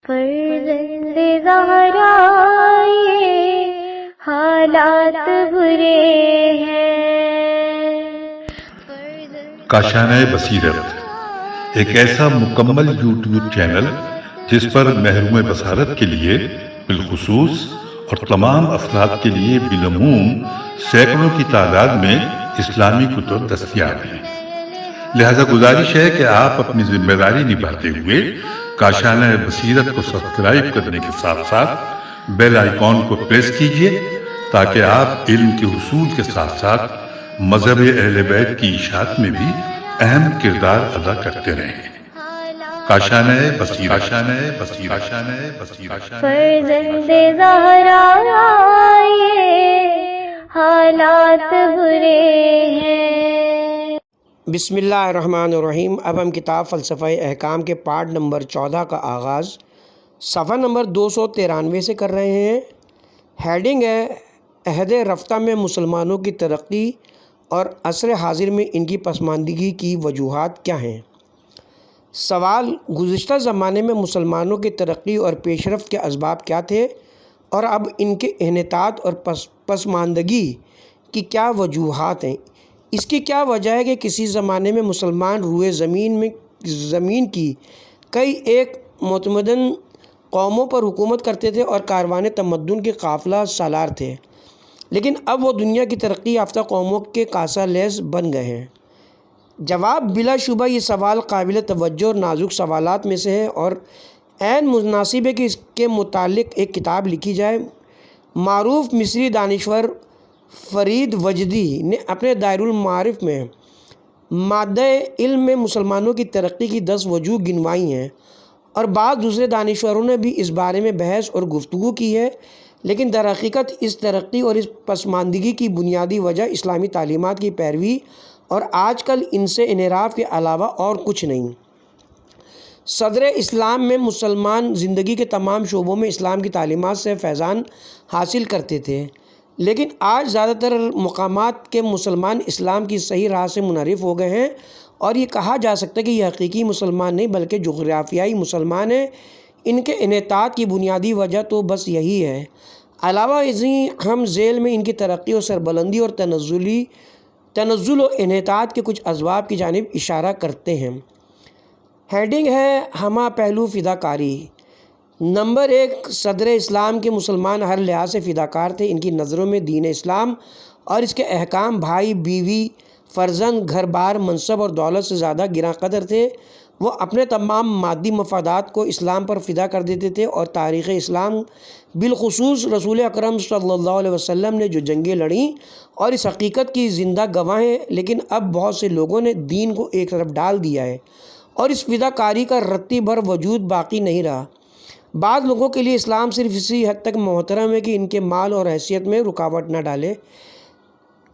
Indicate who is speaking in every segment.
Speaker 1: فرزند زہرا یہ حالات برے ہیں۔
Speaker 2: کاشانہ بصیرت ایک ایسا مکمل یوٹیوب چینل جس پر محروم بصارت کے لیے بالخصوص اور تمام افراد کے لیے بالعموم سینکڑوں کی تعداد میں اسلامی کتب دستیاب ہیں۔ لہذا گزارش ہے کہ آپ اپنی ذمہ داری نبھاتے ہوئے کاشانہ بصیرت کو سبسکرائب کرنے کے ساتھ ساتھ بیل آئیکن کو پریس کیجیے تاکہ آپ علم کے حصول کے ساتھ ساتھ مذہب اہل بیت کی اشاعت میں بھی اہم کردار ادا کرتے رہیں۔ کاشانہ بصیرت۔
Speaker 1: فرزند زہرا یہ حالات برے ہیں۔
Speaker 3: بسم اللہ الرحمن الرحیم۔ اب ہم کتاب فلسفہ احکام کے پارٹ نمبر 14 کا آغاز صفحہ نمبر 293 سے کر رہے ہیں۔ ہیڈنگ ہے عہد رفتہ میں مسلمانوں کی ترقی اور عصر حاضر میں ان کی پسماندگی کی وجوہات کیا ہیں؟ سوال: گزشتہ زمانے میں مسلمانوں کی ترقی اور پیش رفت کے اسباب کیا تھے اور اب ان کے انحطاط اور پسماندگی کی کیا وجوہات ہیں؟ اس کی کیا وجہ ہے کہ کسی زمانے میں مسلمان روئے زمین کی کئی ایک متمدن قوموں پر حکومت کرتے تھے اور کاروان تمدن کے قافلہ سالار تھے، لیکن اب وہ دنیا کی ترقی یافتہ قوموں کے کاسہ لیس بن گئے ہیں؟ جواب: بلا شبہ یہ سوال قابل توجہ اور نازک سوالات میں سے ہے اور عین مناسب ہے کہ اس کے متعلق ایک کتاب لکھی جائے۔ معروف مصری دانشور فرید وجدی نے اپنے دائر المعارف میں مادہ علم میں مسلمانوں کی ترقی کی 10 وجوہ گنوائی ہیں اور بعض دوسرے دانشوروں نے بھی اس بارے میں بحث اور گفتگو کی ہے، لیکن در حقیقت اس ترقی اور اس پسماندگی کی بنیادی وجہ اسلامی تعلیمات کی پیروی اور آج کل ان سے انحراف کے علاوہ اور کچھ نہیں۔ صدر اسلام میں مسلمان زندگی کے تمام شعبوں میں اسلام کی تعلیمات سے فیضان حاصل کرتے تھے، لیکن آج زیادہ تر مقامات کے مسلمان اسلام کی صحیح راہ سے منحرف ہو گئے ہیں اور یہ کہا جا سکتا ہے کہ یہ حقیقی مسلمان نہیں بلکہ جغرافیائی مسلمان ہیں۔ ان کے انحطاط کی بنیادی وجہ تو بس یہی ہے۔ علاوہ ازیں ہم ذیل میں ان کی ترقی اور سربلندی اور تنزل و انحطاط کے کچھ اسباب کی جانب اشارہ کرتے ہیں۔ ہیڈنگ ہے ہمہ پہلو فداکاری۔ نمبر 1، صدر اسلام کے مسلمان ہر لحاظ سے فداکار تھے۔ ان کی نظروں میں دین اسلام اور اس کے احکام بھائی بیوی فرزند گھر بار منصب اور دولت سے زیادہ گراں قدر تھے۔ وہ اپنے تمام مادی مفادات کو اسلام پر فدا کر دیتے تھے اور تاریخ اسلام بالخصوص رسول اکرم صلی اللہ علیہ وسلم نے جو جنگیں لڑیں اور اس حقیقت کی زندہ گواہ ہیں، لیکن اب بہت سے لوگوں نے دین کو ایک طرف ڈال دیا ہے اور اس فداکاری کا رتی بھر وجود باقی نہیں رہا۔ بعض لوگوں کے لیے اسلام صرف اسی حد تک محترم ہے کہ ان کے مال اور حیثیت میں رکاوٹ نہ ڈالے۔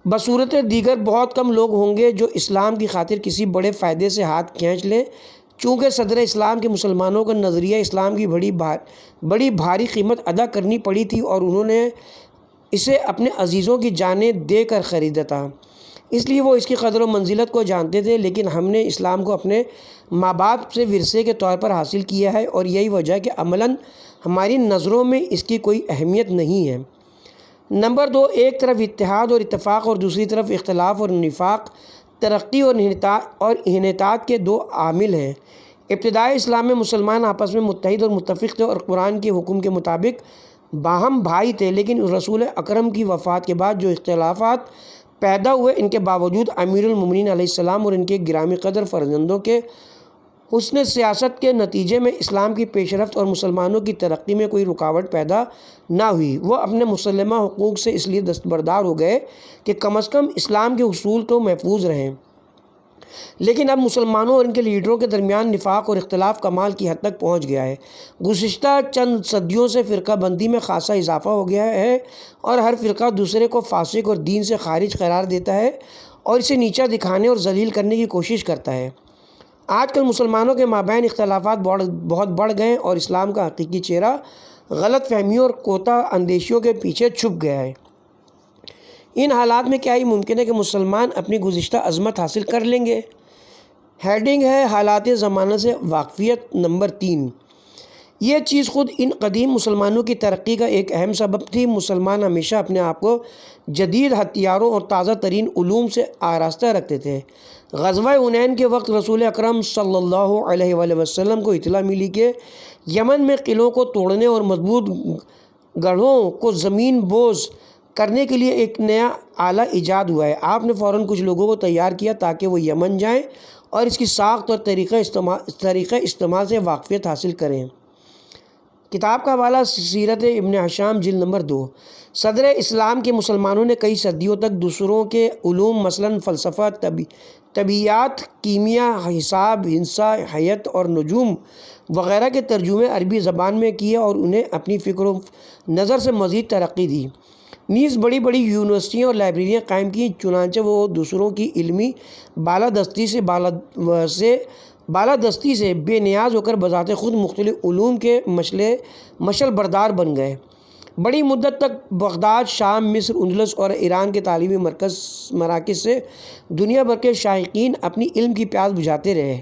Speaker 3: بصورت دیگر بہت کم لوگ ہوں گے جو اسلام کی خاطر کسی بڑے فائدے سے ہاتھ کھینچ لیں۔ چونکہ صدر اسلام کے مسلمانوں کو نظریہ اسلام کی بڑی بھاری قیمت ادا کرنی پڑی تھی اور انہوں نے اسے اپنے عزیزوں کی جانیں دے کر خریدا تھا، اس لیے وہ اس کی قدر و منزلت کو جانتے تھے، لیکن ہم نے اسلام کو اپنے ماں باپ سے ورثے کے طور پر حاصل کیا ہے اور یہی وجہ ہے کہ عملاً ہماری نظروں میں اس کی کوئی اہمیت نہیں ہے۔ نمبر 2، ایک طرف اتحاد اور اتفاق اور دوسری طرف اختلاف اور نفاق ترقی اور انحطاط کے 2 عامل ہیں۔ ابتدائی اسلام میں مسلمان آپس میں متحد اور متفق تھے اور قرآن کے حکم کے مطابق باہم بھائی تھے، لیکن رسول اکرم کی وفات کے بعد جو اختلافات پیدا ہوئے، ان کے باوجود امیر المومنین علیہ السلام اور ان کے گرامی قدر فرزندوں کے حسن سیاست کے نتیجے میں اسلام کی پیش رفت اور مسلمانوں کی ترقی میں کوئی رکاوٹ پیدا نہ ہوئی۔ وہ اپنے مسلمہ حقوق سے اس لیے دستبردار ہو گئے کہ کم از کم اسلام کے اصول تو محفوظ رہیں، لیکن اب مسلمانوں اور ان کے لیڈروں کے درمیان نفاق اور اختلاف کمال کی حد تک پہنچ گیا ہے۔ گزشتہ چند صدیوں سے فرقہ بندی میں خاصا اضافہ ہو گیا ہے اور ہر فرقہ دوسرے کو فاسق اور دین سے خارج قرار دیتا ہے اور اسے نیچا دکھانے اور ذلیل کرنے کی کوشش کرتا ہے۔ آج کل مسلمانوں کے مابین اختلافات بہت بڑھ گئے ہیں اور اسلام کا حقیقی چہرہ غلط فہمیوں اور کوتا اندیشیوں کے پیچھے چھپ گیا ہے۔ ان حالات میں کیا یہ ممکن ہے کہ مسلمان اپنی گزشتہ عظمت حاصل کر لیں گے؟ ہیڈنگ ہے حالات زمانہ سے واقفیت۔ نمبر 3، یہ چیز خود ان قدیم مسلمانوں کی ترقی کا ایک اہم سبب تھی۔ مسلمان ہمیشہ اپنے آپ کو جدید ہتھیاروں اور تازہ ترین علوم سے آراستہ رکھتے تھے۔ غزوہ حنین کے وقت رسول اکرم صلی اللہ علیہ وآلہ وسلم کو اطلاع ملی کہ یمن میں قلعوں کو توڑنے اور مضبوط گڑھوں کو زمین بوز کرنے کے لیے ایک نیا آلہ ایجاد ہوا ہے۔ آپ نے فوراً کچھ لوگوں کو تیار کیا تاکہ وہ یمن جائیں اور اس کی ساخت اور طریقہ استعمال سے واقفیت حاصل کریں۔ کتاب کا حوالہ سیرت ابن ہشام جلد نمبر 2۔ صدر اسلام کے مسلمانوں نے کئی صدیوں تک دوسروں کے علوم مثلاً فلسفہ، طبیعیات، کیمیا، حساب، ہندسہ، حیات اور نجوم وغیرہ کے ترجمے عربی زبان میں کیے اور انہیں اپنی فکر و نظر سے مزید ترقی دی۔ نیز بڑی بڑی یونیورسٹیاں اور لائبریریاں قائم کیں، چنانچہ وہ دوسروں کی علمی بالادستی سے بے نیاز ہو کر بذات خود مختلف علوم کے مشل بردار بن گئے۔ بڑی مدت تک بغداد، شام، مصر، اندلس اور ایران کے تعلیمی مراکز سے دنیا بھر کے شائقین اپنی علم کی پیاس بجھاتے رہے،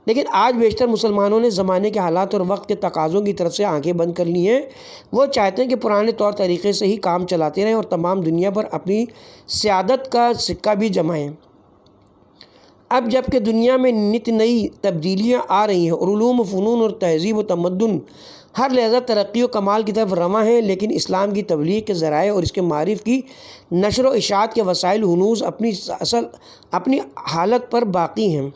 Speaker 3: لیکن آج بیشتر مسلمانوں نے زمانے کے حالات اور وقت کے تقاضوں کی طرف سے آنکھیں بند کر لی ہیں۔ وہ چاہتے ہیں کہ پرانے طور طریقے سے ہی کام چلاتے رہیں اور تمام دنیا پر اپنی سیادت کا سکہ بھی جمائیں۔ اب جب کہ دنیا میں نت نئی تبدیلیاں آ رہی ہیں اور علوم و فنون اور تہذیب و تمدن ہر لحظہ ترقی و کمال کی طرف رواں ہیں، لیکن اسلام کی تبلیغ کے ذرائع اور اس کے معارف کی نشر و اشاعت کے وسائل ہنوز اپنی حالت پر باقی ہیں۔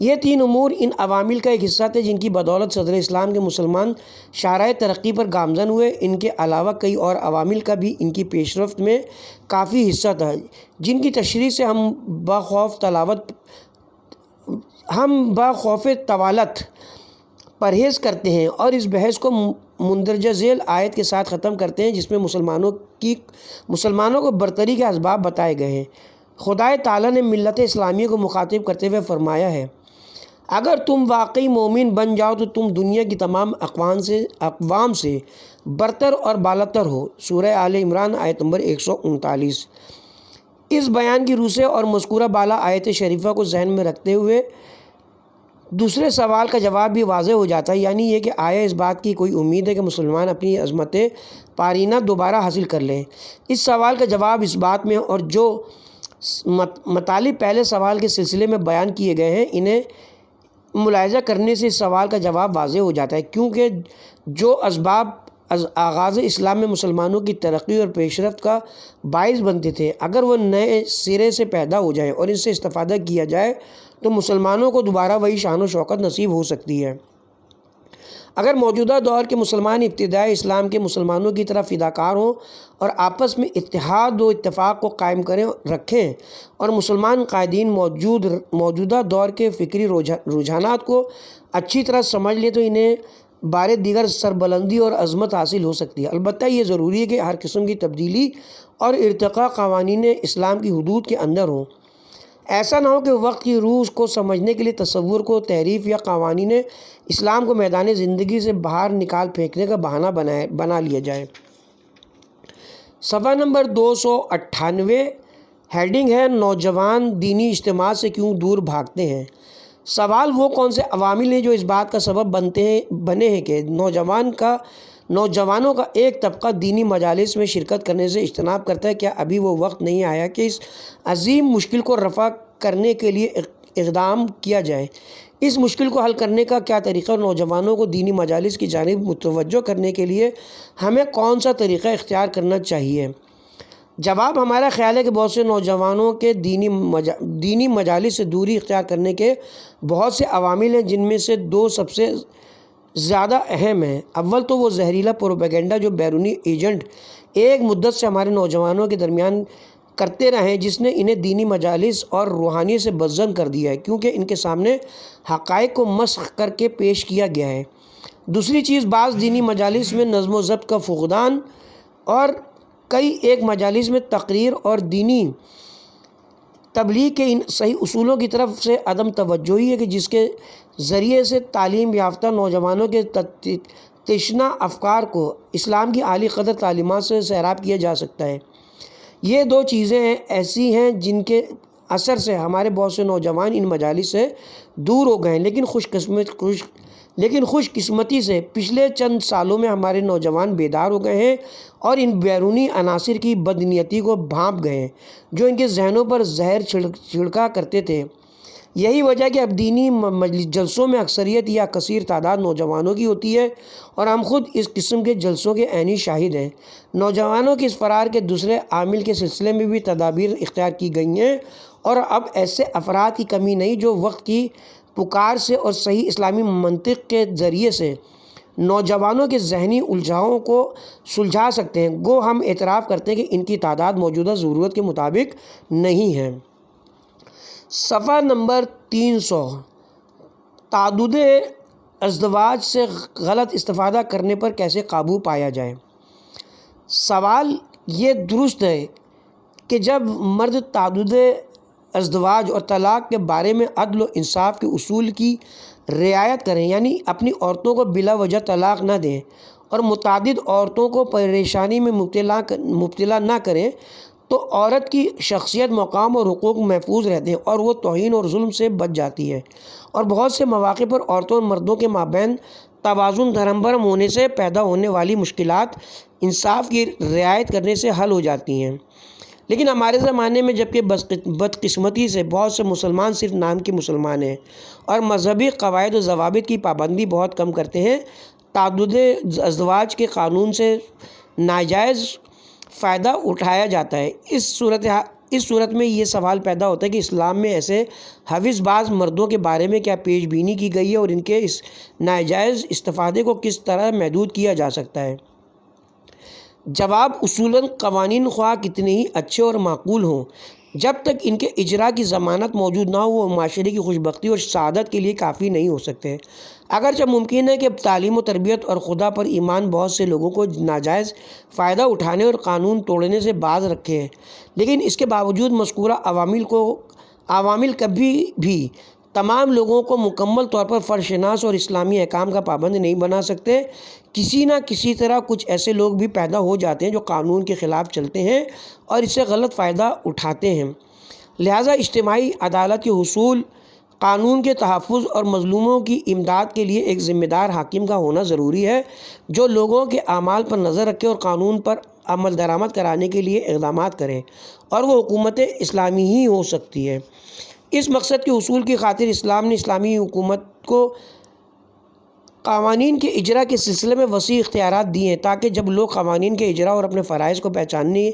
Speaker 3: یہ تین امور ان عوامل کا ایک حصہ تھے جن کی بدولت صدر اسلام کے مسلمان شاہراہ ترقی پر گامزن ہوئے۔ ان کے علاوہ کئی اور عوامل کا بھی ان کی پیش رفت میں کافی حصہ تھا، جن کی تشریح سے ہم بخوف طوالت پرہیز کرتے ہیں اور اس بحث کو مندرجہ ذیل آیت کے ساتھ ختم کرتے ہیں، جس میں مسلمانوں کو برتری کے اسباب بتائے گئے ہیں۔ خدائے تعالیٰ نے ملت اسلامیہ کو مخاطب کرتے ہوئے فرمایا ہے، اگر تم واقعی مومن بن جاؤ تو تم دنیا کی تمام اقوام سے برتر اور بالاتر ہو۔ سورہ آل عمران آیت نمبر 139۔ اس بیان کی روح سے اور مذکورہ بالا آیت شریفہ کو ذہن میں رکھتے ہوئے دوسرے سوال کا جواب بھی واضح ہو جاتا ہے، یعنی یہ کہ آیا اس بات کی کوئی امید ہے کہ مسلمان اپنی عظمت پارینہ دوبارہ حاصل کر لیں؟ اس سوال کا جواب اس بات میں اور جو مطالب پہلے سوال کے سلسلے میں بیان کیے گئے ہیں انہیں ملاحظہ کرنے سے اس سوال کا جواب واضح ہو جاتا ہے، کیونکہ جو اسباب آغاز اسلام میں مسلمانوں کی ترقی اور پیش رفت کا باعث بنتے تھے، اگر وہ نئے سرے سے پیدا ہو جائیں اور ان سے استفادہ کیا جائے تو مسلمانوں کو دوبارہ وہی شان و شوکت نصیب ہو سکتی ہے۔ اگر موجودہ دور کے مسلمان ابتدائی اسلام کے مسلمانوں کی طرح فداکار ہوں اور آپس میں اتحاد و اتفاق کو قائم رکھیں اور مسلمان قائدین موجودہ دور کے فکری رجحانات کو اچھی طرح سمجھ لیں تو انہیں بارے دیگر سربلندی اور عظمت حاصل ہو سکتی ہے۔ البتہ یہ ضروری ہے کہ ہر قسم کی تبدیلی اور ارتقاء قوانین اسلام کی حدود کے اندر ہوں۔ ایسا نہ ہو کہ وقت کی روح کو سمجھنے کے لیے تصور کو تحریف یا قوانین اسلام کو میدان زندگی سے باہر نکال پھینکنے کا بہانہ بنا لیا جائے۔ صفحہ نمبر 298، ہیڈنگ ہے نوجوان دینی اجتماع سے کیوں دور بھاگتے ہیں؟ سوال وہ کون سے عوامل ہیں جو اس بات کا سبب بنے ہیں کہ نوجوانوں کا ایک طبقہ دینی مجالس میں شرکت کرنے سے اجتناب کرتا ہے؟ کیا ابھی وہ وقت نہیں آیا کہ اس عظیم مشکل کو رفع کرنے کے لیے اقدام کیا جائے؟ اس مشکل کو حل کرنے کا کیا طریقہ اور نوجوانوں کو دینی مجالس کی جانب متوجہ کرنے کے لیے ہمیں کون سا طریقہ اختیار کرنا چاہیے؟ جواب ہمارا خیال ہے کہ بہت سے نوجوانوں کے دینی مجالس سے دوری اختیار کرنے کے بہت سے عوامل ہیں، جن میں سے دو سب سے زیادہ اہم ہیں۔ اول تو وہ زہریلا پروپیگنڈا جو بیرونی ایجنٹ ایک مدت سے ہمارے نوجوانوں کے درمیان کرتے رہے، جس نے انہیں دینی مجالس اور روحانیت سے بدظن کر دیا ہے، کیونکہ ان کے سامنے حقائق کو مسخ کر کے پیش کیا گیا ہے۔ دوسری چیز، بعض دینی مجالس میں نظم و ضبط کا فقدان اور کئی ایک مجالس میں تقریر اور دینی تبلیغ کے ان صحیح اصولوں کی طرف سے عدم توجہی ہے کہ جس کے ذریعے سے تعلیم یافتہ نوجوانوں کے تشنہ افکار کو اسلام کی اعلی قدر تعلیمات سے سیراب کیا جا سکتا ہے۔ یہ دو چیزیں ایسی ہیں جن کے اثر سے ہمارے بہت سے نوجوان ان مجالس سے دور ہو گئے ہیں، لیکن خوش لیکن خوش قسمتی سے پچھلے چند سالوں میں ہمارے نوجوان بیدار ہو گئے ہیں اور ان بیرونی عناصر کی بدنیتی کو بھانپ گئے ہیں جو ان کے ذہنوں پر زہر چھڑکا کرتے تھے۔ یہی وجہ کہ اب دینی مجلس جلسوں میں اکثریت یا کثیر تعداد نوجوانوں کی ہوتی ہے، اور ہم خود اس قسم کے جلسوں کے عینی شاہد ہیں۔ نوجوانوں کے اس فرار کے دوسرے عامل کے سلسلے میں بھی تدابیر اختیار کی گئی ہیں، اور اب ایسے افراد کی کمی نہیں جو وقت کی پکار سے اور صحیح اسلامی منطق کے ذریعے سے نوجوانوں کے ذہنی الجھاؤں کو سلجھا سکتے ہیں۔ گو ہم اعتراف کرتے ہیں کہ ان کی تعداد موجودہ ضرورت کے مطابق نہیں ہے۔ صفحہ نمبر 300، تعدد ازدواج سے غلط استفادہ کرنے پر کیسے قابو پایا جائے۔ سوال یہ درست ہے کہ جب مرد تعدد ازدواج اور طلاق کے بارے میں عدل و انصاف کے اصول کی رعایت کریں، یعنی اپنی عورتوں کو بلا وجہ طلاق نہ دیں اور متعدد عورتوں کو پریشانی میں مبتلا نہ کریں، تو عورت کی شخصیت، مقام اور حقوق محفوظ رہتے ہیں اور وہ توہین اور ظلم سے بچ جاتی ہے، اور بہت سے مواقع پر عورتوں اور مردوں کے مابین توازن دھرم بھرم ہونے سے پیدا ہونے والی مشکلات انصاف کی رعایت کرنے سے حل ہو جاتی ہیں۔ لیکن ہمارے زمانے میں جبکہ بدقسمتی سے بہت سے مسلمان صرف نام کے مسلمان ہیں اور مذہبی قواعد و ضوابط کی پابندی بہت کم کرتے ہیں، تعدد ازدواج کے قانون سے ناجائز فائدہ اٹھایا جاتا ہے۔ اس صورت میں یہ سوال پیدا ہوتا ہے کہ اسلام میں ایسے حویص باز مردوں کے بارے میں کیا پیش بینی کی گئی ہے اور ان کے اس ناجائز استفادے کو کس طرح محدود کیا جا سکتا ہے۔ جواب: اصولاً قوانین خواہ کتنے ہی اچھے اور معقول ہوں، جب تک ان کے اجرا کی ضمانت موجود نہ ہو وہ معاشرے کی خوشبختی اور سعادت کے لیے کافی نہیں ہو سکتے۔ اگرچہ ممکن ہے کہ تعلیم و تربیت اور خدا پر ایمان بہت سے لوگوں کو ناجائز فائدہ اٹھانے اور قانون توڑنے سے باز رکھے ہیں، لیکن اس کے باوجود مذکورہ عوامل کبھی بھی تمام لوگوں کو مکمل طور پر فرشناس اور اسلامی احکام کا پابند نہیں بنا سکتے۔ کسی نہ کسی طرح کچھ ایسے لوگ بھی پیدا ہو جاتے ہیں جو قانون کے خلاف چلتے ہیں اور اس سے غلط فائدہ اٹھاتے ہیں۔ لہٰذا اجتماعی عدالت کے حصول، قانون کے تحفظ اور مظلوموں کی امداد کے لیے ایک ذمہ دار حاکم کا ہونا ضروری ہے جو لوگوں کے اعمال پر نظر رکھے اور قانون پر عمل درآمد کرانے کے لیے اقدامات کرے، اور وہ حکومت اسلامی ہی ہو سکتی ہے۔ اس مقصد کے حصول کی خاطر اسلام نے اسلامی حکومت کو قوانین کے اجرا کے سلسلے میں وسیع اختیارات دیے ہیں تاکہ جب لوگ قوانین کے اجرا اور اپنے فرائض کو پہچاننے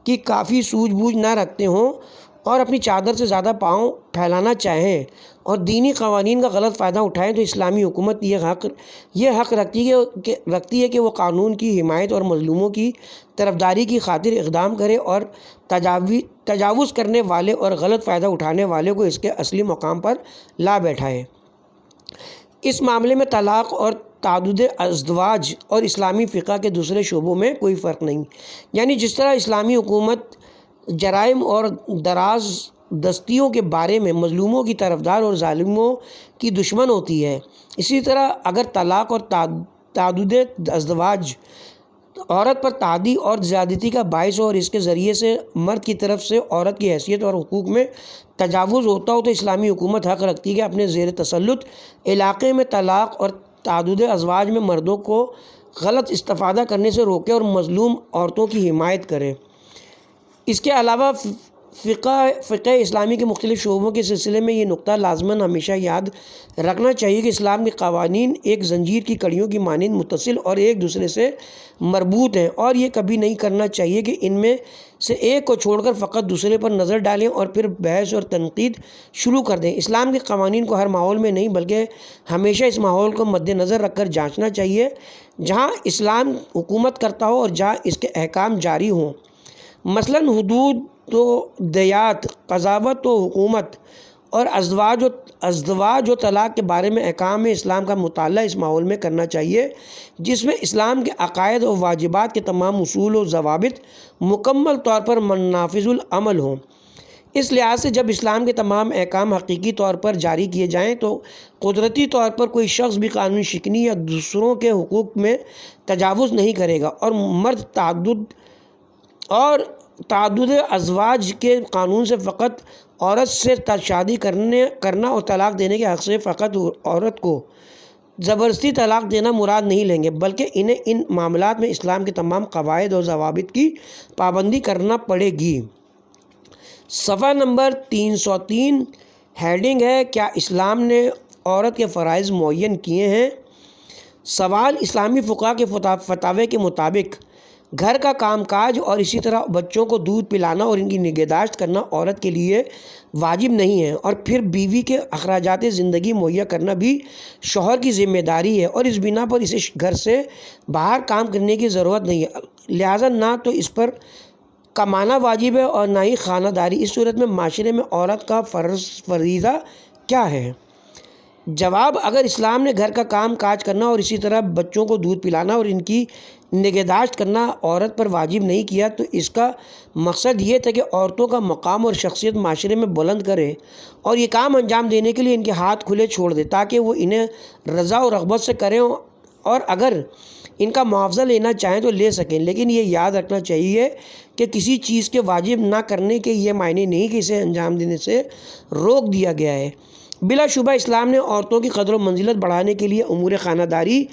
Speaker 3: کی کافی سوجھ بوجھ نہ رکھتے ہوں اور اپنی چادر سے زیادہ پاؤں پھیلانا چاہیں اور دینی قوانین کا غلط فائدہ اٹھائیں، تو اسلامی حکومت یہ حق رکھتی ہے کہ وہ قانون کی حمایت اور مظلوموں کی طرفداری کی خاطر اقدام کرے اور تجاوز کرنے والے اور غلط فائدہ اٹھانے والے کو اس کے اصلی مقام پر لا بیٹھائے۔ اس معاملے میں طلاق اور تعدد ازدواج اور اسلامی فقہ کے دوسرے شعبوں میں کوئی فرق نہیں، یعنی جس طرح اسلامی حکومت جرائم اور دراز دستیوں کے بارے میں مظلوموں کی طرفدار اور ظالموں کی دشمن ہوتی ہے، اسی طرح اگر طلاق اور تعدد ازدواج عورت پر تعدی اور زیادتی کا باعث ہو اور اس کے ذریعے سے مرد کی طرف سے عورت کی حیثیت اور حقوق میں تجاوز ہوتا ہو، تو اسلامی حکومت حق رکھتی ہے کہ اپنے زیر تسلط علاقے میں طلاق اور تعدد ازواج میں مردوں کو غلط استفادہ کرنے سے روکے اور مظلوم عورتوں کی حمایت کرے۔ اس کے علاوہ فقہ اسلامی کے مختلف شعبوں کے سلسلے میں یہ نقطہ لازماً ہمیشہ یاد رکھنا چاہیے کہ اسلام کے قوانین ایک زنجیر کی کڑیوں کی مانند متصل اور ایک دوسرے سے مربوط ہیں، اور یہ کبھی نہیں کرنا چاہیے کہ ان میں سے ایک کو چھوڑ کر فقط دوسرے پر نظر ڈالیں اور پھر بحث اور تنقید شروع کر دیں۔ اسلام کے قوانین کو ہر ماحول میں نہیں بلکہ ہمیشہ اس ماحول کو مد نظر رکھ کر جانچنا چاہیے جہاں اسلام حکومت کرتا ہو اور جہاں اس کے احکام جاری ہوں، مثلاً حدود و دیات، قضاوت و حکومت اور ازدواج و طلاق کے بارے میں احکام اسلام کا مطالعہ اس ماحول میں کرنا چاہیے جس میں اسلام کے عقائد و واجبات کے تمام اصول و ضوابط مکمل طور پر نافذ العمل ہوں۔ اس لحاظ سے جب اسلام کے تمام احکام حقیقی طور پر جاری کیے جائیں تو قدرتی طور پر کوئی شخص بھی قانون شکنی یا دوسروں کے حقوق میں تجاوز نہیں کرے گا، اور مرد تعدد ازواج کے قانون سے فقط عورت سے شادی کرنا اور طلاق دینے کے حق سے فقط عورت کو زبردستی طلاق دینا مراد نہیں لیں گے، بلکہ انہیں ان معاملات میں اسلام کے تمام قواعد اور ضوابط کی پابندی کرنا پڑے گی۔ صفحہ نمبر 303 ہیڈنگ ہے کیا اسلام نے عورت کے فرائض معین کیے ہیں؟ سوال، اسلامی فقہا کے فتاوے کے مطابق گھر کا کام کاج اور اسی طرح بچوں کو دودھ پلانا اور ان کی نگہداشت کرنا عورت کے لیے واجب نہیں ہے، اور پھر بیوی کے اخراجات زندگی مہیا کرنا بھی شوہر کی ذمہ داری ہے، اور اس بنا پر اسے گھر سے باہر کام کرنے کی ضرورت نہیں ہے، لہٰذا نہ تو اس پر کمانا واجب ہے اور نہ ہی خانہ داری۔ اس صورت میں معاشرے میں عورت کا فریضہ کیا ہے؟ جواب، اگر اسلام نے گھر کا کام کاج کرنا اور اسی طرح بچوں کو دودھ پلانا اور ان کی نگہداشت کرنا عورت پر واجب نہیں کیا تو اس کا مقصد یہ تھا کہ عورتوں کا مقام اور شخصیت معاشرے میں بلند کرے اور یہ کام انجام دینے کے لیے ان کے ہاتھ کھلے چھوڑ دے تاکہ وہ انہیں رضا و رغبت سے کریں، اور اگر ان کا معاوضہ لینا چاہیں تو لے سکیں، لیکن یہ یاد رکھنا چاہیے کہ کسی چیز کے واجب نہ کرنے کے یہ معنی نہیں کہ اسے انجام دینے سے روک دیا گیا ہے۔ بلا شبہ اسلام نے عورتوں کی قدر و منزلت بڑھانے کے لیے امور خانہ داری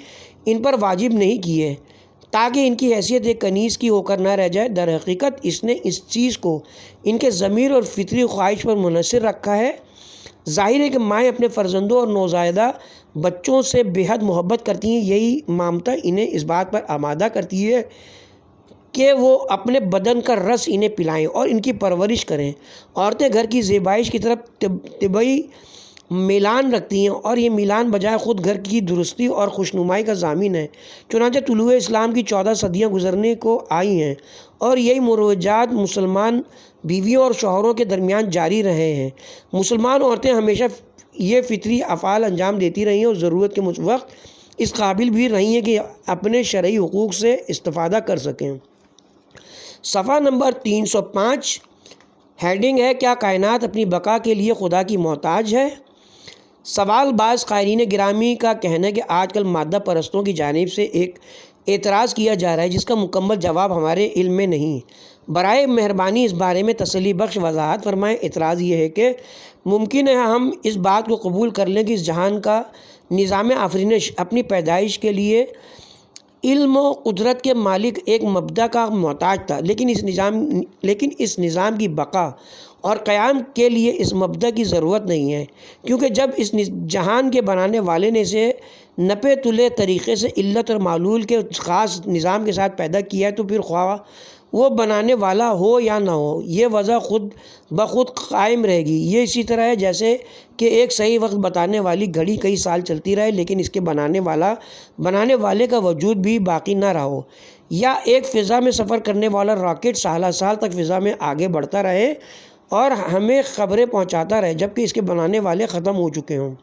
Speaker 3: ان پر واجب نہیں کی ہے تاکہ ان کی حیثیت ایک کنیز کی ہو کر نہ رہ جائے۔ در حقیقت اس نے اس چیز کو ان کے ضمیر اور فطری خواہش پر منحصر رکھا ہے۔ ظاہر ہے کہ مائیں اپنے فرزندوں اور نوزائیدہ بچوں سے بے حد محبت کرتی ہیں، یہی ممتا انہیں اس بات پر آمادہ کرتی ہے کہ وہ اپنے بدن کا رس انہیں پلائیں اور ان کی پرورش کریں۔ عورتیں گھر کی زیبائش کی طرف طبعی میلان رکھتی ہیں اور یہ میلان بجائے خود گھر کی درستی اور خوشنمائی کا ضامن ہے۔ چنانچہ طلوع اسلام کی 14 صدیاں گزرنے کو آئی ہیں اور یہی مروجات مسلمان بیویوں اور شوہروں کے درمیان جاری رہے ہیں۔ مسلمان عورتیں ہمیشہ یہ فطری افعال انجام دیتی رہی ہیں اور ضرورت کے وقت اس قابل بھی رہی ہیں کہ اپنے شرعی حقوق سے استفادہ کر سکیں۔ صفحہ نمبر 305 ہیڈنگ ہے کیا کائنات اپنی بقا کے لیے خدا کی محتاج ہے؟ سوال، بعض قائرین گرامی کا کہنا ہے کہ آج کل مادہ پرستوں کی جانب سے ایک اعتراض کیا جا رہا ہے جس کا مکمل جواب ہمارے علم میں نہیں، برائے مہربانی اس بارے میں تسلی بخش وضاحت فرمائیں۔ اعتراض یہ ہے کہ ممکن ہے ہم اس بات کو قبول کر لیں کہ اس جہان کا نظام آفرینش اپنی پیدائش کے لیے علم و قدرت کے مالک ایک مبدا کا محتاج تھا، لیکن اس نظام کی بقا اور قیام کے لیے اس مبدا کی ضرورت نہیں ہے، کیونکہ جب اس جہان کے بنانے والے نے اسے نپے تلے طریقے سے علت اور معلول کے خاص نظام کے ساتھ پیدا کیا ہے تو پھر خواہ وہ بنانے والا ہو یا نہ ہو یہ وضع خود بخود قائم رہے گی۔ یہ اسی طرح ہے جیسے کہ ایک صحیح وقت بتانے والی گھڑی کئی سال چلتی رہے لیکن اس کے بنانے والے کا وجود بھی باقی نہ رہا ہو، یا ایک فضا میں سفر کرنے والا راکٹ سالہ سال تک فضا میں آگے بڑھتا رہے اور ہمیں خبریں پہنچاتا رہے جبکہ اس کے بنانے والے ختم ہو چکے ہوں۔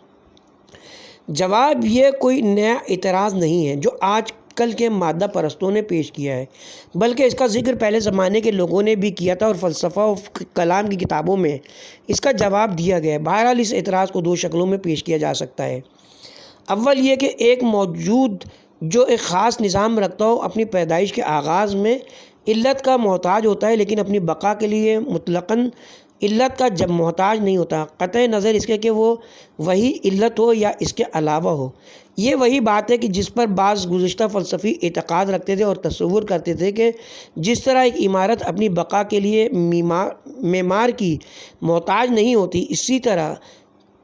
Speaker 3: جواب، یہ کوئی نیا اعتراض نہیں ہے جو آج کل کے مادہ پرستوں نے پیش کیا ہے، بلکہ اس کا ذکر پہلے زمانے کے لوگوں نے بھی کیا تھا اور فلسفہ و کلام کی کتابوں میں اس کا جواب دیا گیا ہے۔ بہرحال اس اعتراض کو دو شکلوں میں پیش کیا جا سکتا ہے۔ اول یہ کہ ایک موجود جو ایک خاص نظام رکھتا ہو اپنی پیدائش کے آغاز میں علت کا محتاج ہوتا ہے لیکن اپنی بقا کے لیے مطلقاً علت کا جب محتاج نہیں ہوتا، قطع نظر اس کے کہ وہ وہی علت ہو یا اس کے علاوہ ہو۔ یہ وہی بات ہے کہ جس پر بعض گزشتہ فلسفی اعتقاد رکھتے تھے اور تصور کرتے تھے کہ جس طرح ایک عمارت اپنی بقا کے لیے معمار کی محتاج نہیں ہوتی، اسی طرح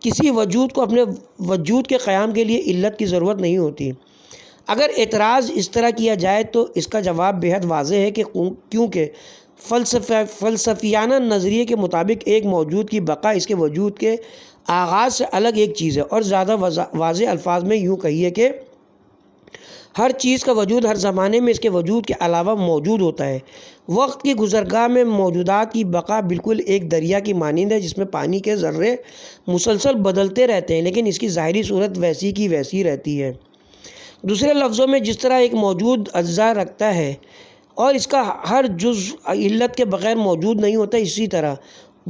Speaker 3: کسی وجود کو اپنے وجود کے قیام کے لیے علت کی ضرورت نہیں ہوتی۔ اگر اعتراض اس طرح کیا جائے تو اس کا جواب بے حد واضح ہے کہ کیونکہ فلسفیانہ نظریے کے مطابق ایک موجود کی بقا اس کے وجود کے آغاز سے الگ ایک چیز ہے، اور زیادہ واضح الفاظ میں یوں کہیے کہ ہر چیز کا وجود ہر زمانے میں اس کے وجود کے علاوہ موجود ہوتا ہے۔ وقت کی گزرگاہ میں موجودات کی بقا بالکل ایک دریا کی مانند ہے جس میں پانی کے ذرے مسلسل بدلتے رہتے ہیں لیکن اس کی ظاہری صورت ویسی کی ویسی رہتی ہے۔ دوسرے لفظوں میں جس طرح ایک موجود اجزاء رکھتا ہے اور اس کا ہر جز علت کے بغیر موجود نہیں ہوتا، اسی طرح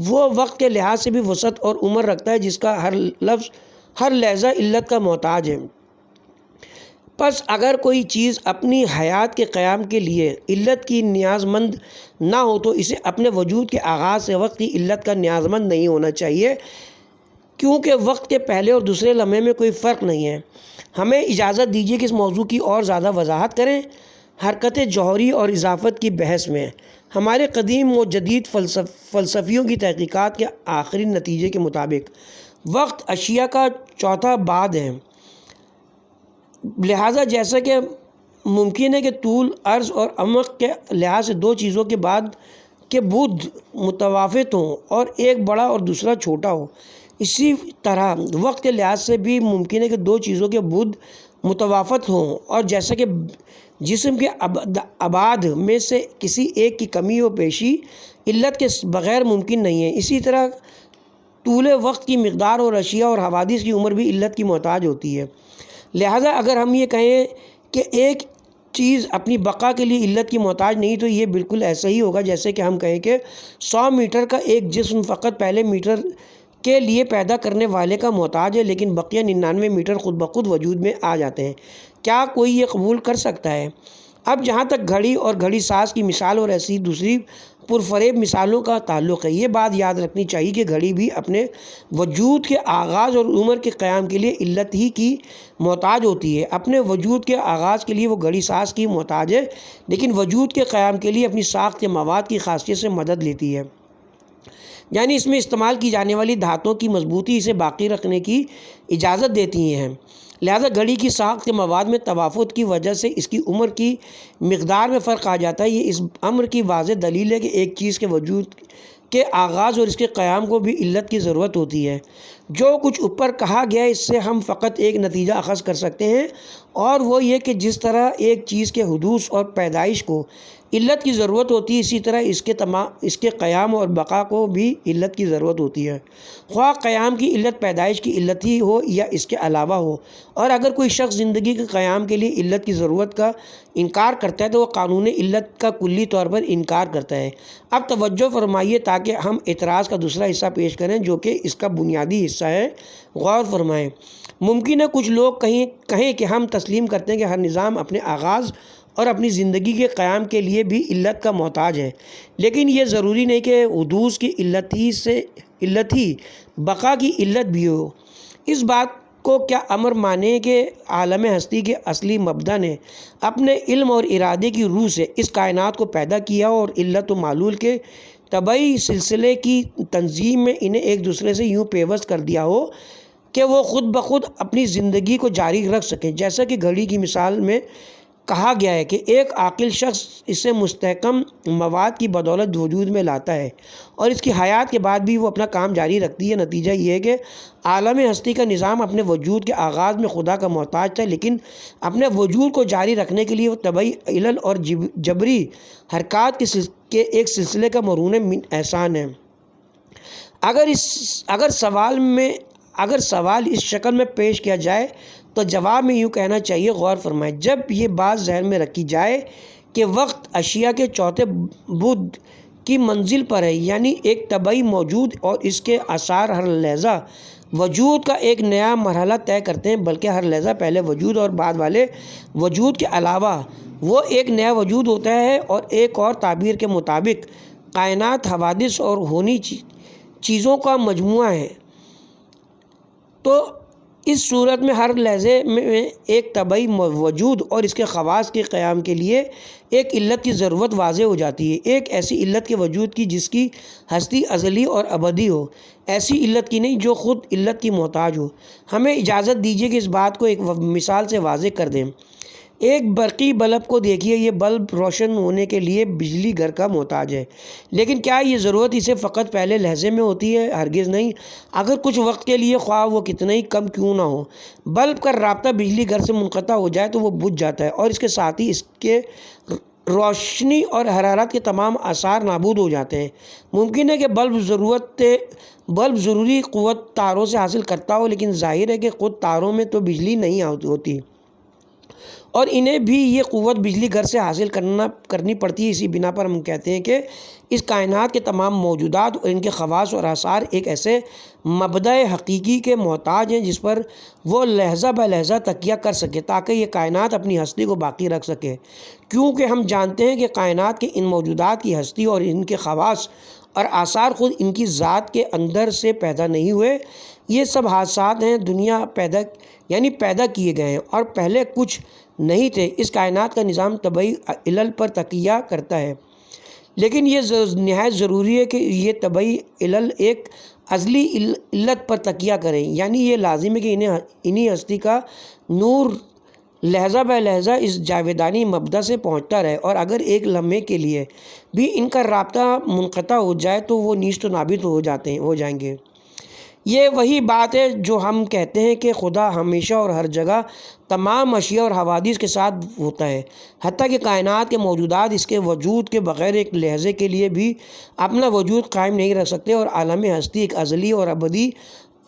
Speaker 3: وہ وقت کے لحاظ سے بھی وسعت اور عمر رکھتا ہے جس کا ہر لفظ ہر لحظہ علت کا محتاج ہے۔ پس اگر کوئی چیز اپنی حیات کے قیام کے لیے علت کی نیاز مند نہ ہو تو اسے اپنے وجود کے آغاز سے وقت کی علت کا نیاز مند نہیں ہونا چاہیے۔ کیونکہ وقت کے پہلے اور دوسرے لمحے میں کوئی فرق نہیں ہے۔ ہمیں اجازت دیجیے کہ اس موضوع کی اور زیادہ وضاحت کریں۔ حرکت جوہری اور اضافت کی بحث میں ہمارے قدیم و جدید فلسفیوں کی تحقیقات کے آخری نتیجے کے مطابق وقت اشیاء کا چوتھا بعد ہے، لہٰذا جیسا کہ ممکن ہے کہ طول، عرض اور عمق کے لحاظ سے دو چیزوں کے بعد کے بعد متفاوت ہوں اور ایک بڑا اور دوسرا چھوٹا ہو، اسی طرح وقت کے لحاظ سے بھی ممکن ہے کہ دو چیزوں کے بعد متفاوت ہوں، اور جیسا کہ جسم کے ابعاد میں سے کسی ایک کی کمی و بیشی علت کے بغیر ممکن نہیں ہے، اسی طرح طول وقت کی مقدار اور اشیاء اور حوادث کی عمر بھی علت کی محتاج ہوتی ہے۔ لہٰذا اگر ہم یہ کہیں کہ ایک چیز اپنی بقا کے لیے علت کی محتاج نہیں، تو یہ بالکل ایسا ہی ہوگا جیسے کہ ہم کہیں کہ 100 میٹر کا ایک جسم فقط پہلے میٹر کے لیے پیدا کرنے والے کا محتاج ہے، لیکن بقیہ 99 میٹر خود بخود وجود میں آ جاتے ہیں۔ کیا کوئی یہ قبول کر سکتا ہے؟ اب جہاں تک گھڑی اور گھڑی ساز کی مثال اور ایسی دوسری پرفریب مثالوں کا تعلق ہے، یہ بات یاد رکھنی چاہیے کہ گھڑی بھی اپنے وجود کے آغاز اور عمر کے قیام کے لیے علت ہی کی محتاج ہوتی ہے۔ اپنے وجود کے آغاز کے لیے وہ گھڑی ساز کی محتاج ہے، لیکن وجود کے قیام کے لیے اپنی ساخت کے مواد کی خاصیت سے مدد لیتی ہے، یعنی اس میں استعمال کی جانے والی دھاتوں کی مضبوطی اسے باقی رکھنے کی اجازت دیتی ہیں۔ لہذا گھڑی کی ساخت کے مواد میں تفاوت کی وجہ سے اس کی عمر کی مقدار میں فرق آ جاتا ہے۔ یہ اس امر کی واضح دلیل ہے کہ ایک چیز کے وجود کے آغاز اور اس کے قیام کو بھی علت کی ضرورت ہوتی ہے۔ جو کچھ اوپر کہا گیا ہے اس سے ہم فقط ایک نتیجہ اخذ کر سکتے ہیں، اور وہ یہ کہ جس طرح ایک چیز کے حدوث اور پیدائش کو علت کی ضرورت ہوتی ہے، اسی طرح اس کے قیام اور بقا کو بھی علت کی ضرورت ہوتی ہے، خواہ قیام کی علت پیدائش کی علت ہی ہو یا اس کے علاوہ ہو۔ اور اگر کوئی شخص زندگی کے قیام کے لیے علت کی ضرورت کا انکار کرتا ہے تو وہ قانون علت کا کلی طور پر انکار کرتا ہے۔ اب توجہ فرمائیے تاکہ ہم اعتراض کا دوسرا حصہ پیش کریں جو کہ اس کا بنیادی حصہ ہے۔ غور فرمائیں۔ ممکن ہے کچھ لوگ کہیں کہ ہم تسلیم کرتے ہیں کہ ہر نظام اپنے آغاز اور اپنی زندگی کے قیام کے لیے بھی علت کا محتاج ہے، لیکن یہ ضروری نہیں کہ حدوث کی علت ہی بقا کی علت بھی ہو۔ اس بات کو کیا امر مانیں کہ عالم ہستی کے اصلی مبدا نے اپنے علم اور ارادے کی روح سے اس کائنات کو پیدا کیا اور علت و معلول کے طبعی سلسلے کی تنظیم میں انہیں ایک دوسرے سے یوں پیوست کر دیا ہو کہ وہ خود بخود اپنی زندگی کو جاری رکھ سکیں، جیسا کہ گھڑی کی مثال میں کہا گیا ہے کہ ایک عاقل شخص اسے مستحکم مواد کی بدولت وجود میں لاتا ہے اور اس کی حیات کے بعد بھی وہ اپنا کام جاری رکھتی ہے۔ نتیجہ یہ ہے کہ عالم ہستی کا نظام اپنے وجود کے آغاز میں خدا کا محتاج تھا، لیکن اپنے وجود کو جاری رکھنے کے لیے وہ طبعی علل اور جبری حرکات کے ایک سلسلے کا مرہون احسان ہے۔ اگر سوال اس شکل میں پیش کیا جائے تو جواب میں یوں کہنا چاہیے، غور فرمائیں، جب یہ بات ذہن میں رکھی جائے کہ وقت اشیاء کے چوتھے بعد کی منزل پر ہے، یعنی ایک طبعی موجود اور اس کے آثار ہر لحظہ وجود کا ایک نیا مرحلہ طے کرتے ہیں، بلکہ ہر لحظہ پہلے وجود اور بعد والے وجود کے علاوہ وہ ایک نیا وجود ہوتا ہے، اور ایک اور تعبیر کے مطابق کائنات حوادث اور ہونی چیزوں کا مجموعہ ہے، تو اس صورت میں ہر لحظے میں ایک طبعی وجود اور اس کے خواص کے قیام کے لیے ایک علت کی ضرورت واضح ہو جاتی ہے، ایک ایسی علت کے وجود کی جس کی ہستی ازلی اور ابدی ہو، ایسی علت کی نہیں جو خود علت کی محتاج ہو۔ ہمیں اجازت دیجیے کہ اس بات کو ایک مثال سے واضح کر دیں۔ ایک برقی بلب کو دیکھیے، یہ بلب روشن ہونے کے لیے بجلی گھر کا محتاج ہے، لیکن کیا یہ ضرورت اسے فقط پہلے لحظے میں ہوتی ہے؟ ہرگز نہیں۔ اگر کچھ وقت کے لیے، خواہ وہ کتنا ہی کم کیوں نہ ہو، بلب کا رابطہ بجلی گھر سے منقطع ہو جائے تو وہ بجھ جاتا ہے، اور اس کے ساتھ ہی اس کے روشنی اور حرارت کے تمام آثار نابود ہو جاتے ہیں۔ ممکن ہے کہ بلب ضروری قوت تاروں سے حاصل کرتا ہو، لیکن ظاہر ہے کہ خود تاروں میں تو بجلی نہیں ہوتی، اور انہیں بھی یہ قوت بجلی گھر سے حاصل کرنی پڑتی ہے۔ اسی بنا پر ہم کہتے ہیں کہ اس کائنات کے تمام موجودات اور ان کے خواص اور آثار ایک ایسے مبدأ حقیقی کے محتاج ہیں جس پر وہ لحظہ بہ لحظہ تکیہ کر سکے تاکہ یہ کائنات اپنی ہستی کو باقی رکھ سکے، کیونکہ ہم جانتے ہیں کہ کائنات کے ان موجودات کی ہستی اور ان کے خواص اور آثار خود ان کی ذات کے اندر سے پیدا نہیں ہوئے، یہ سب حادثات ہیں دنیا پیدا کیے گئے ہیں اور پہلے کچھ نہیں تھے۔ اس کائنات کا نظام طبعی علل پر تکیہ کرتا ہے، لیکن یہ نہایت ضروری ہے کہ یہ طبعی علل ایک ازلی علت پر تکیہ کریں، یعنی یہ لازم ہے کہ انہی ہستی کا نور لحظہ بہ لحظہ اس جاویدانی مبدا سے پہنچتا رہے، اور اگر ایک لمحے کے لیے بھی ان کا رابطہ منقطع ہو جائے تو وہ نیست و نابود ہو جائیں گے۔ یہ وہی بات ہے جو ہم کہتے ہیں کہ خدا ہمیشہ اور ہر جگہ تمام اشیاء اور حوادث کے ساتھ ہوتا ہے، حتیٰ کہ کائنات کے موجودات اس کے وجود کے بغیر ایک لحظے کے لیے بھی اپنا وجود قائم نہیں رکھ سکتے، اور عالم ہستی ایک ازلی اور ابدی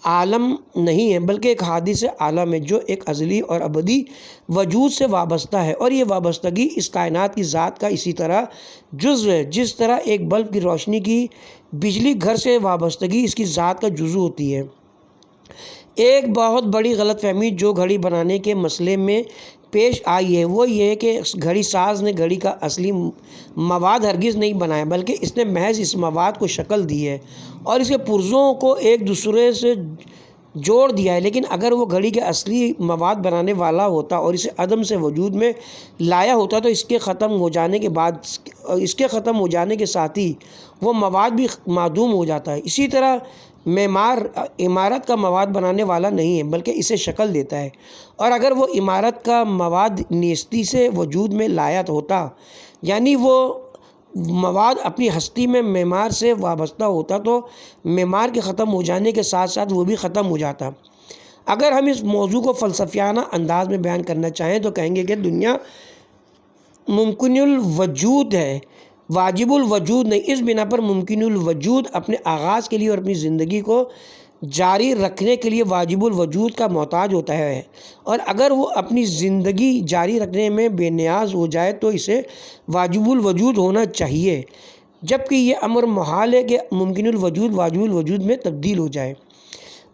Speaker 3: عالم نہیں ہے بلکہ ایک حادث عالم ہے جو ایک ازلی اور ابدی وجود سے وابستہ ہے، اور یہ وابستگی اس کائنات کی ذات کا اسی طرح جزو ہے جس طرح ایک بلب کی روشنی کی بجلی گھر سے وابستگی اس کی ذات کا جزو ہوتی ہے۔ ایک بہت بڑی غلط فہمی جو گھڑی بنانے کے مسئلے میں پیش آئی ہے وہ یہ ہے کہ گھڑی ساز نے گھڑی کا اصلی مواد ہرگز نہیں بنایا، بلکہ اس نے محض اس مواد کو شکل دی ہے اور اس کے پرزوں کو ایک دوسرے سے جوڑ دیا ہے۔ لیکن اگر وہ گھڑی کے اصلی مواد بنانے والا ہوتا اور اسے عدم سے وجود میں لایا ہوتا تو اس کے ختم ہو جانے کے ساتھ ہی وہ مواد بھی معدوم ہو جاتا ہے۔ اسی طرح معمار عمارت کا مواد بنانے والا نہیں ہے بلکہ اسے شکل دیتا ہے، اور اگر وہ عمارت کا مواد نیستی سے وجود میں لایا ہوتا، یعنی وہ مواد اپنی ہستی میں معمار سے وابستہ ہوتا، تو معمار کے ختم ہو جانے کے ساتھ ساتھ وہ بھی ختم ہو جاتا۔ اگر ہم اس موضوع کو فلسفیانہ انداز میں بیان کرنا چاہیں تو کہیں گے کہ دنیا ممکن الوجود ہے، واجب الوجود نہیں۔ اس بنا پر ممکن الوجود اپنے آغاز کے لیے اور اپنی زندگی کو جاری رکھنے کے لیے واجب الوجود کا محتاج ہوتا ہے، اور اگر وہ اپنی زندگی جاری رکھنے میں بے نیاز ہو جائے تو اسے واجب الوجود ہونا چاہیے، جبکہ یہ امر محال ہے کہ ممکن الوجود واجب الوجود میں تبدیل ہو جائے۔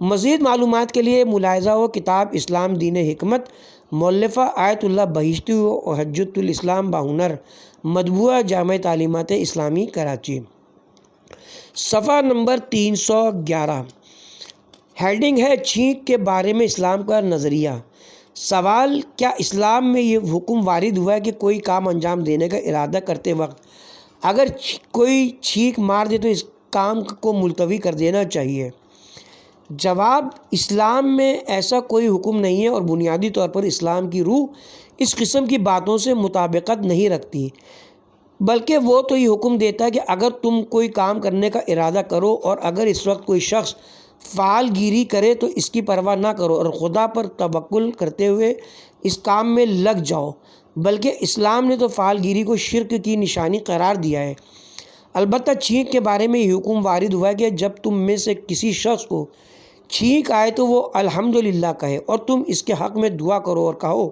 Speaker 3: مزید معلومات کے لیے ملاحظہ ہو کتاب اسلام دین حکمت، مؤلفہ آیت اللہ بہشتی و حجت الاسلام باہنر، مطبوعہ جامع تعلیمات اسلامی کراچی، صفحہ نمبر 311۔ ہیڈنگ ہے چھینک کے بارے میں اسلام کا نظریہ۔ سوال: کیا اسلام میں یہ حکم وارد ہوا ہے کہ کوئی کام انجام دینے کا ارادہ کرتے وقت اگر کوئی چھینک مار دے تو اس کام کو ملتوی کر دینا چاہیے؟ جواب: اسلام میں ایسا کوئی حکم نہیں ہے، اور بنیادی طور پر اسلام کی روح اس قسم کی باتوں سے مطابقت نہیں رکھتی، بلکہ وہ تو یہ حکم دیتا ہے کہ اگر تم کوئی کام کرنے کا ارادہ کرو اور اگر اس وقت کوئی شخص فعال گیری کرے تو اس کی پرواہ نہ کرو اور خدا پر توکل کرتے ہوئے اس کام میں لگ جاؤ، بلکہ اسلام نے تو فعال گیری کو شرک کی نشانی قرار دیا ہے۔ البتہ چھینک کے بارے میں یہ حکم وارد ہوا ہے کہ جب تم میں سے کسی شخص کو چھینک آئے تو وہ الحمدللہ کہے، اور تم اس کے حق میں دعا کرو اور کہو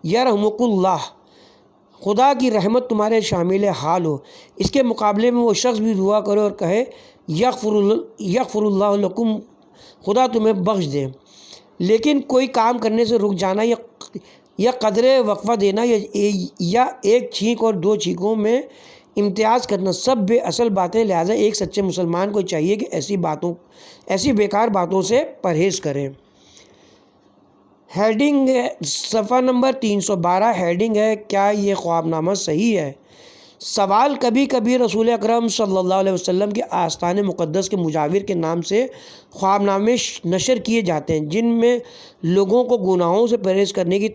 Speaker 3: یرحمک اللہ، خدا کی رحمت تمہارے شامل حال ہو۔ اس کے مقابلے میں وہ شخص بھی دعا کرے اور کہے یغفر اللہ لکم، خدا تمہیں بخش دے۔ لیکن کوئی کام کرنے سے رک جانا یا قدر وقفہ دینا یا ایک چھینک اور دو چھینکوں میں امتیاز کرنا سب بے اصل باتیں، لہٰذا ایک سچے مسلمان کو چاہیے کہ ایسی بیکار باتوں سے پرہیز کریں۔ ہیڈنگ صفحہ نمبر 312۔ ہیڈنگ ہے کیا یہ خواب نامہ صحیح ہے؟ سوال: کبھی کبھی رسول اکرم صلی اللہ علیہ وسلم کے آستان مقدس کے مجاور کے نام سے خواب نامے نشر کیے جاتے ہیں جن میں لوگوں کو گناہوں سے پرہیز کرنے کی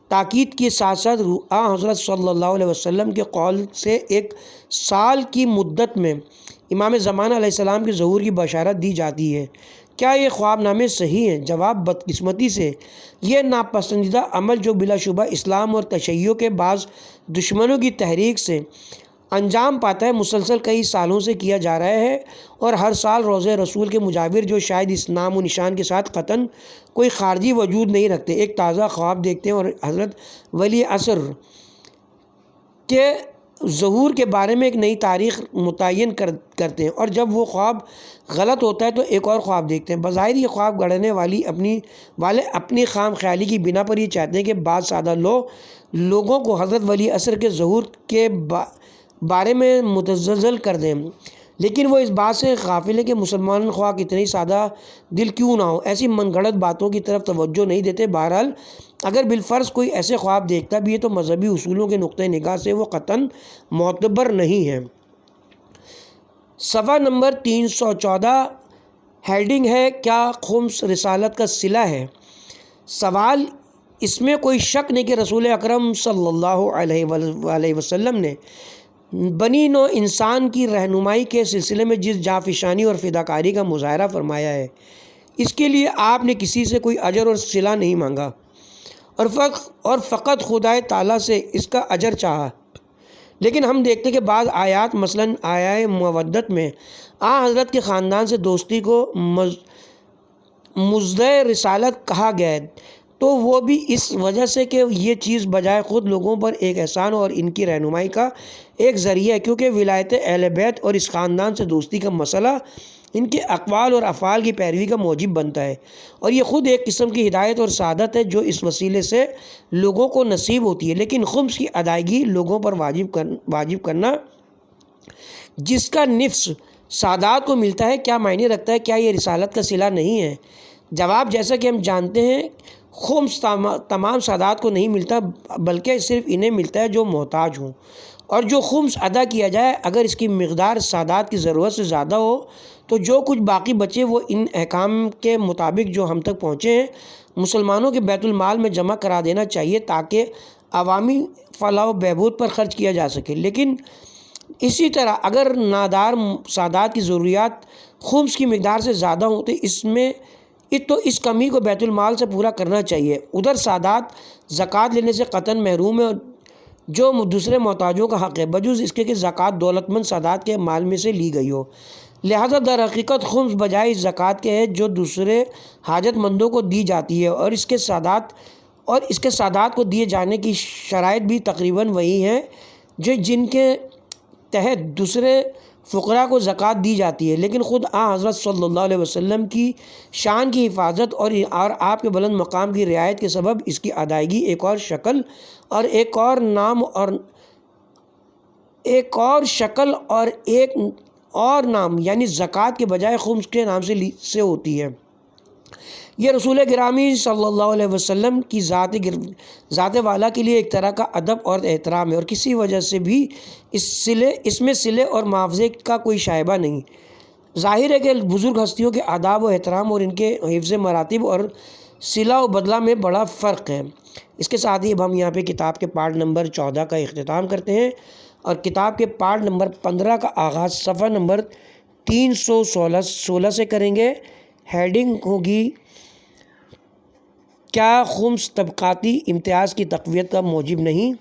Speaker 3: تاکید کے ساتھ ساتھ حضرت صلی اللہ علیہ وسلم کے قول سے 1 سال کی مدت میں امام زمانہ علیہ السلام کے ظہور کی بشارت دی جاتی ہے۔ کیا یہ خواب نامے صحیح ہیں؟ جواب: بدقسمتی سے یہ ناپسندیدہ عمل جو بلا شبہ اسلام اور تشیع کے بعض دشمنوں کی تحریک سے انجام پاتا ہے، مسلسل کئی سالوں سے کیا جا رہا ہے، اور ہر سال روضہ رسول کے مجاور جو شاید اس نام و نشان کے ساتھ قطعاً کوئی خارجی وجود نہیں رکھتے، ایک تازہ خواب دیکھتے ہیں اور حضرت ولی عصر کے ظہور کے بارے میں ایک نئی تاریخ متعین کرتے ہیں، اور جب وہ خواب غلط ہوتا ہے تو ایک اور خواب دیکھتے ہیں۔ بظاہر یہ خواب گڑھنے والے اپنی خام خیالی کی بنا پر یہ چاہتے ہیں کہ بعض سادہ لوگوں کو حضرت ولی عصر کے ظہور کے بارے میں متزلزل کر دیں، لیکن وہ اس بات سے غافل ہے کہ مسلمان خواہ کتنے سادہ دل کیوں نہ ہو ایسی من گھڑت باتوں کی طرف توجہ نہیں دیتے۔ بہرحال اگر بالفرض کوئی ایسے خواب دیکھتا بھی ہے تو مذہبی اصولوں کے نقطۂ نگاہ سے وہ قطعاً معتبر نہیں ہے۔ صفحہ نمبر 314 ہیڈنگ ہے کیا خمس رسالت کا صلہ ہے؟ سوال، اس میں کوئی شک نہیں کہ رسول اکرم صلی اللہ علیہ وسلم نے بنی نوع انسان کی رہنمائی کے سلسلے میں جس جانفشانی اور فداکاری کا مظاہرہ فرمایا ہے، اس کے لیے آپ نے کسی سے کوئی اجر اور صلہ نہیں مانگا اور فقط خدائے تعالیٰ سے اس کا اجر چاہا۔ لیکن ہم دیکھتے کہ بعض آیات مثلاً آیہ مودت میں حضرت کے خاندان سے دوستی کو مزدہ رسالت کہا گیا ہے، تو وہ بھی اس وجہ سے کہ یہ چیز بجائے خود لوگوں پر ایک احسان اور ان کی رہنمائی کا ایک ذریعہ ہے، کیونکہ ولایت اہل بیت اور اس خاندان سے دوستی کا مسئلہ ان کے اقوال اور افعال کی پیروی کا موجب بنتا ہے، اور یہ خود ایک قسم کی ہدایت اور سعادت ہے جو اس وسیلے سے لوگوں کو نصیب ہوتی ہے۔ لیکن خمس کی ادائیگی لوگوں پر واجب کرنا جس کا نفس سادات کو ملتا ہے کیا معنی رکھتا ہے؟ کیا یہ رسالت کا صلہ نہیں ہے؟ جواب، جیسا کہ ہم جانتے ہیں خمس تمام سادات کو نہیں ملتا بلکہ صرف انہیں ملتا ہے جو محتاج ہوں، اور جو خمس ادا کیا جائے اگر اس کی مقدار سادات کی ضرورت سے زیادہ ہو تو جو کچھ باقی بچے وہ ان احکام کے مطابق جو ہم تک پہنچے ہیں مسلمانوں کے بیت المال میں جمع کرا دینا چاہیے تاکہ عوامی فلاح و بہبود پر خرچ کیا جا سکے۔ لیکن اسی طرح اگر نادار سادات کی ضروریات خمس کی مقدار سے زیادہ ہوں تو اس کمی کو بیت المال سے پورا کرنا چاہیے۔ ادھر سادات زکوٰۃ لینے سے قطعاً محروم ہے جو دوسرے محتاجوں کا حق ہے، بجز اس کے کہ زکوٰۃ دولت مند سادات کے مال میں سے لی گئی ہو، لہذا در حقیقت خمس بجائے اس زکوٰۃ کے ہے جو دوسرے حاجت مندوں کو دی جاتی ہے، اور اس کے سادات کو دیے جانے کی شرائط بھی تقریباً وہی ہیں جن کے تحت دوسرے فقراء کو زکوٰۃ دی جاتی ہے۔ لیکن خود حضرت صلی اللہ علیہ وسلم کی شان کی حفاظت اور آپ کے بلند مقام کی رعایت کے سبب اس کی ادائیگی ایک اور شکل اور ایک اور نام یعنی زکوٰۃ کے بجائے خمس کے نام سے ہوتی ہے۔ یہ رسول گرامی صلی اللہ علیہ وسلم کی ذات والا کے لیے ایک طرح کا ادب اور احترام ہے، اور کسی وجہ سے بھی اس میں صلے اور معاوضے کا کوئی شائبہ نہیں۔ ظاہر ہے کہ بزرگ ہستیوں کے آداب و احترام اور ان کے حفظ مراتب اور صلہ و بدلہ میں بڑا فرق ہے۔ اس کے ساتھ ہی اب ہم یہاں پہ کتاب کے پارٹ نمبر 14 کا اختتام کرتے ہیں، اور کتاب کے پارٹ نمبر 15 کا آغاز صفحہ نمبر 316 سے کریں گے۔ ہیڈنگ ہوگی کیا خمس طبقاتی امتیاز کی تقویت کا موجب نہیں؟